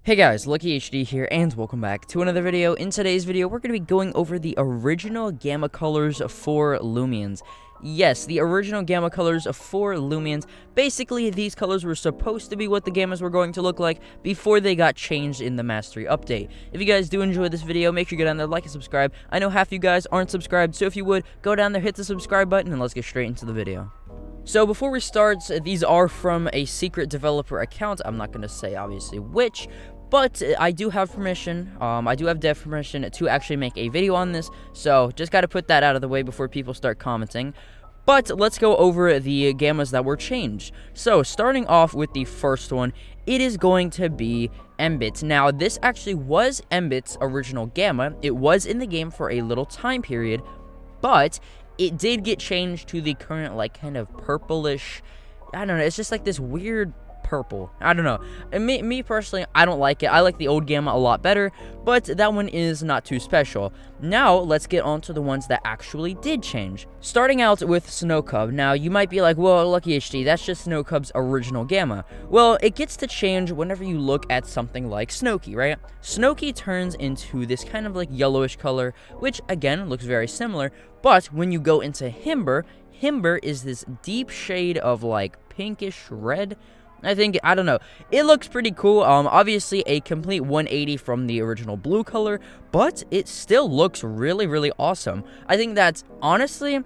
Hey guys, LuckyHD here, and welcome back to another video. In today's video, we're going to be going over the original gamma colors for Loomians. Yes, the original gamma colors for Loomians. Basically, these colors were supposed to be what the gammas were going to look like before they got changed in the Mastery update. If you guys do enjoy this video, make sure you go down there, like and subscribe. I know half you guys aren't subscribed, so if you would, go down there, hit the subscribe button, and let's get straight into the video. So before we start, these are from a secret developer account. I'm not going to say, obviously, which, but I do have permission, I do have dev permission to actually make a video on this, so just got to put that out of the way before people start commenting. But let's go over the gammas that were changed. So, starting off with the first one, it is going to be Mbit. Now, this actually was Mbit's original gamma. It was in the game for a little time period, but it did get changed to the current, like, kind of purplish, I don't know, it's just like this weird purple. I don't know. And me personally, I don't like it. I like the old gamma a lot better, but that one is not too special. Now, let's get on to the ones that actually did change. Starting out with Snowcub. Now, you might be like, well, LuckyHD, that's just Snowcub's original gamma. Well, it gets to change whenever you look at something like Snowky, right? Snowky turns into this kind of like yellowish color, which again looks very similar, but when you go into Himber, Himber is this deep shade of like pinkish red. I don't know, it looks pretty cool. Obviously a complete 180 from the original blue color, but it still looks really awesome. I think that's, honestly,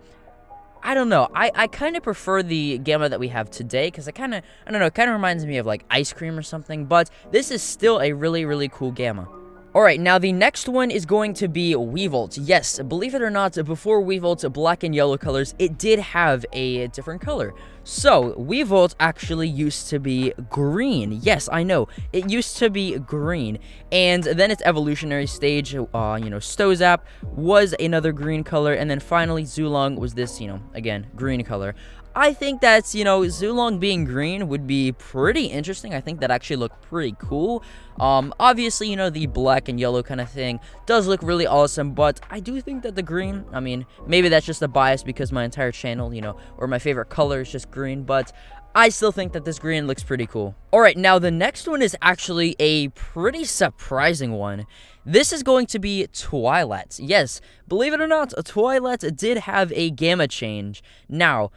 I don't know, I kind of prefer the gamma that we have today, because it kind of, I don't know, it kind of reminds me of like ice cream or something, but this is still a really cool gamma. Alright, now the next one is going to be Weevils. Yes, believe it or not, before Weevils black and yellow colors, it did have a different color. So, Weevils actually used to be green. Yes, I know, it used to be green. And then its evolutionary stage, Stozap was another green color, and then finally Zulong was this, again, green color. I think that's, Zulong being green would be pretty interesting. I think that actually looked pretty cool. Obviously, the black and yellow kind of thing does look really awesome, but I do think that the green, I mean, maybe that's just a bias because my entire channel, or my favorite color is just green, but I still think that this green looks pretty cool. Alright, now the next one is actually a pretty surprising one. This is going to be Twilight. Yes, believe it or not, Twilight did have a gamma change. Now,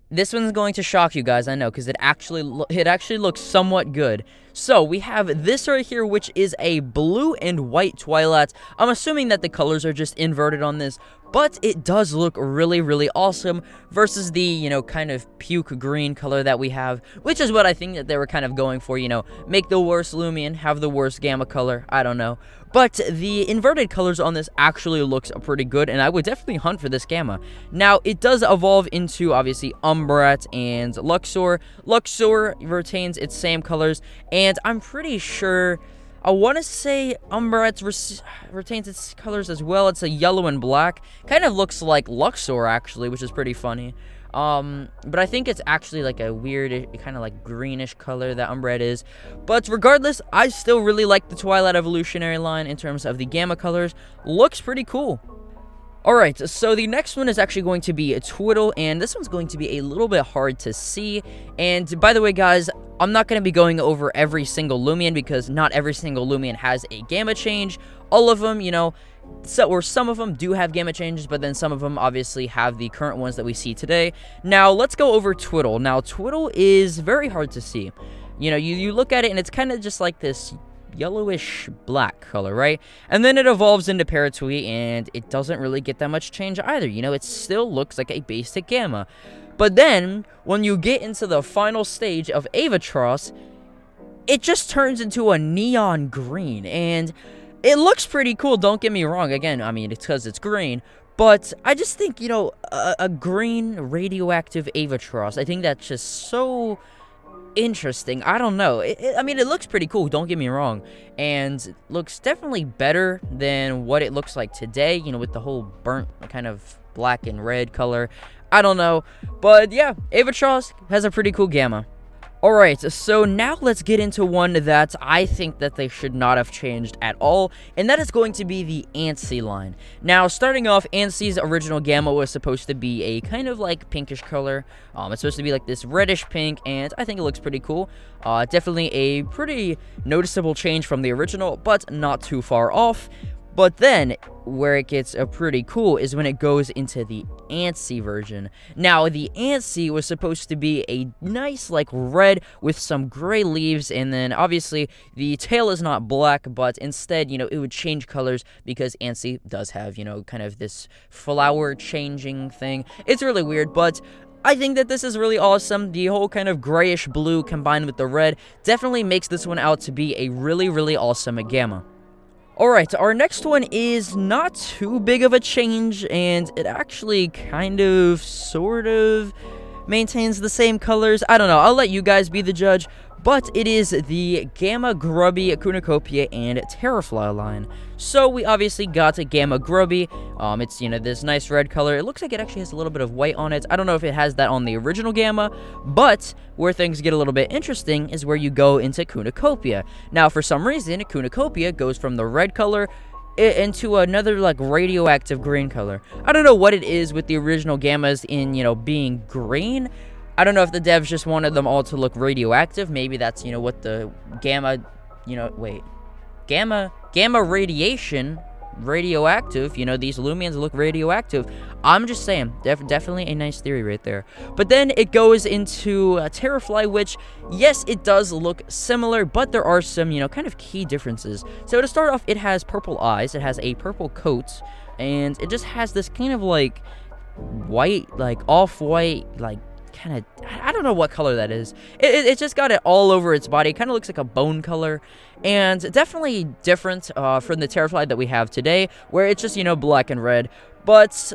this one's going to shock you guys, I know, because it actually looks somewhat good. So, we have this right here, which is a blue and white Twilight. I'm assuming that the colors are just inverted on this, but it does look really awesome versus the, kind of puke green color that we have, which is what I think that they were kind of going for, make the worst Loomian have the worst gamma color, I don't know. But the inverted colors on this actually looks pretty good, and I would definitely hunt for this gamma. Now, it does evolve into, obviously, Umbrat and Luxor. Luxor retains its same colors, and I'm pretty sure, I want to say Umbrat retains its colors as well. It's a yellow and black. Kind of looks like Luxor, actually, which is pretty funny. But I think it's actually like a weird, kind of like greenish color that Umbrat is. But regardless, I still really like the Twilight evolutionary line in terms of the gamma colors. Looks pretty cool. Alright, so the next one is actually going to be a Twiddle, and this one's going to be a little bit hard to see. And by the way, guys, I'm not going to be going over every single Loomian because not every single Loomian has a gamma change. All of them, some of them do have gamma changes, but then some of them obviously have the current ones that we see today. Now, let's go over Twiddle. Now, Twiddle is very hard to see. You look at it, and it's kind of just like this yellowish black color, right? And then it evolves into Paratui, and it doesn't really get that much change either. It still looks like a basic gamma. But then, when you get into the final stage of Avatros, it just turns into a neon green, and it looks pretty cool, don't get me wrong. Again, I mean, it's because it's green, but I just think, a green radioactive Avatros, I think that's just so interesting. I don't know. I mean, it looks pretty cool, don't get me wrong, and looks definitely better than what it looks like today, with the whole burnt kind of black and red color. I don't know, but yeah, Avatros has a pretty cool gamma. Alright, so now let's get into one that I think that they should not have changed at all, and that is going to be the Antsy line. Now, starting off, Antsy's original Gamma was supposed to be a kind of like pinkish color. It's supposed to be like this reddish pink, and I think it looks pretty cool. Definitely a pretty noticeable change from the original, but not too far off. But then, where it gets pretty cool is when it goes into the Antsy version. Now, the Antsy was supposed to be a nice, like, red with some gray leaves, and then, obviously, the tail is not black, but instead, you know, it would change colors because Antsy does have, you know, kind of this flower-changing thing. It's really weird, but I think that this is really awesome. The whole kind of grayish blue combined with the red definitely makes this one out to be a really, really awesome Gamma. Alright, our next one is not too big of a change, and it actually kind of, sort of, maintains the same colors. I don't know, I'll let you guys be the judge, but it is the Gamma Grubby, Coonocopia, and Terrafly line. So we obviously got a Gamma Grubby. It's, you know, this nice red color. It looks like it actually has a little bit of white on it. I don't know if it has that on the original Gamma, but where things get a little bit interesting is where you go into Coonocopia. Now, for some reason, Coonocopia goes from the red color into another, like, radioactive green color. I don't know what it is with the original Gammas in, you know, being green. I don't know if the devs just wanted them all to look radioactive. Maybe that's, you know, what the Gamma, you know, wait. Gamma radiation, radioactive, you know, these Loomians look radioactive. I'm just saying, definitely a nice theory right there. But then it goes into Terrafly, which, yes, it does look similar, but there are some, you know, kind of key differences. So to start off, it has purple eyes, it has a purple coat, and it just has this kind of, like, white, like, off-white, like, kind of, I don't know what color that is. It just got it all over its body. It kind of looks like a bone color, and definitely different from the Terrafly that we have today, where it's just, you know, black and red. But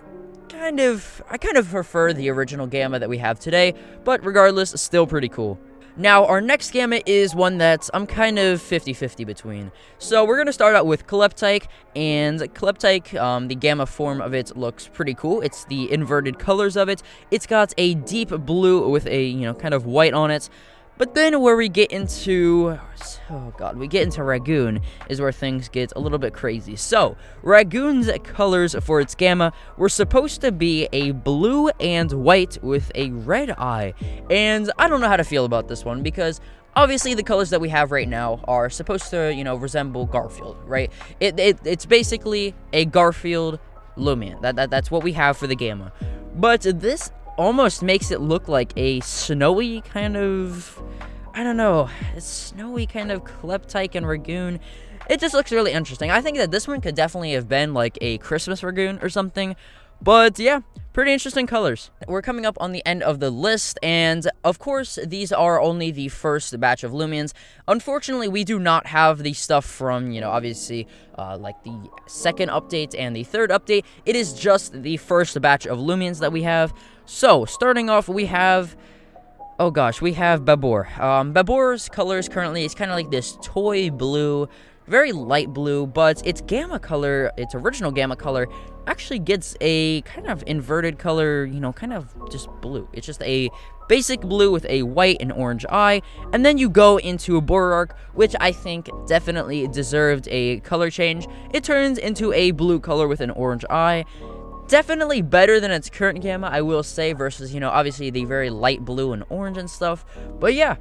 I kind of prefer the original Gamma that we have today, but regardless, still pretty cool. Now, our next Gamma is one that I'm kind of 50-50 between. So, we're going to start out with Kleptyke, and Kleptyke, the Gamma form of it looks pretty cool. It's the inverted colors of it. It's got a deep blue with a, you know, kind of white on it. But then where we get into, oh god, we get into Ragoon is where things get a little bit crazy. So, Ragoon's colors for its Gamma were supposed to be a blue and white with a red eye. And I don't know how to feel about this one because obviously the colors that we have right now are supposed to, you know, resemble Garfield, right? It's basically a Garfield Loomian. That's what we have for the Gamma. But this almost makes it look like a snowy kind of, I don't know, snowy kind of Kleptyke and Ragoon. It just looks really interesting. I think that this one could definitely have been like a Christmas Ragoon or something. But yeah, pretty interesting colors. We're coming up on the end of the list, and of course, these are only the first batch of Loomians. Unfortunately, we do not have the stuff from, you know, obviously, like the second update and the third update. It is just the first batch of Loomians that we have. So, starting off, we have, oh gosh, we have Baboor. Baboor's colors currently is kind of like this toy blue, very light blue, but its Gamma color, its original Gamma color, actually gets a kind of inverted color, you know, kind of just blue. It's just a basic blue with a white and orange eye, and then you go into Borark, which I think definitely deserved a color change. It turns into a blue color with an orange eye. Definitely better than its current Gamma, I will say, versus, you know, obviously the very light blue and orange and stuff. But yeah,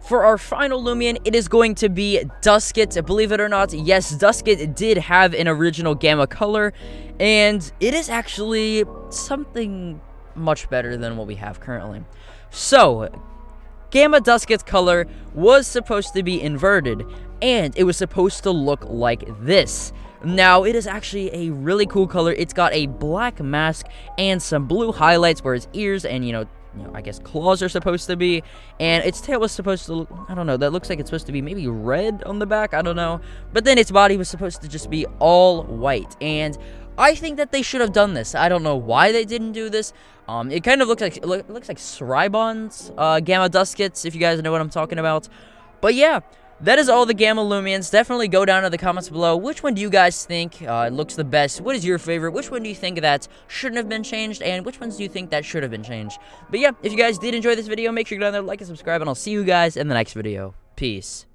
for our final Loomian, it is going to be Duskit. Believe it or not, yes, Duskit did have an original Gamma color, and it is actually something much better than what we have currently. So, Gamma Duskit's color was supposed to be inverted, and it was supposed to look like this. Now, it is actually a really cool color. It's got a black mask and some blue highlights where its ears and, you know, I guess claws are supposed to be. And its tail was supposed to look, I don't know, that looks like it's supposed to be maybe red on the back, I don't know. But then its body was supposed to just be all white. And I think that they should have done this. I don't know why they didn't do this. It kind of looks like, Srybon's Gamma Duskits, if you guys know what I'm talking about. But yeah, that is all the Gamma Loomians. Definitely go down to the comments below. Which one do you guys think looks the best? What is your favorite? Which one do you think that shouldn't have been changed? And which ones do you think that should have been changed? But yeah, if you guys did enjoy this video, make sure you go down there, like and subscribe, and I'll see you guys in the next video. Peace.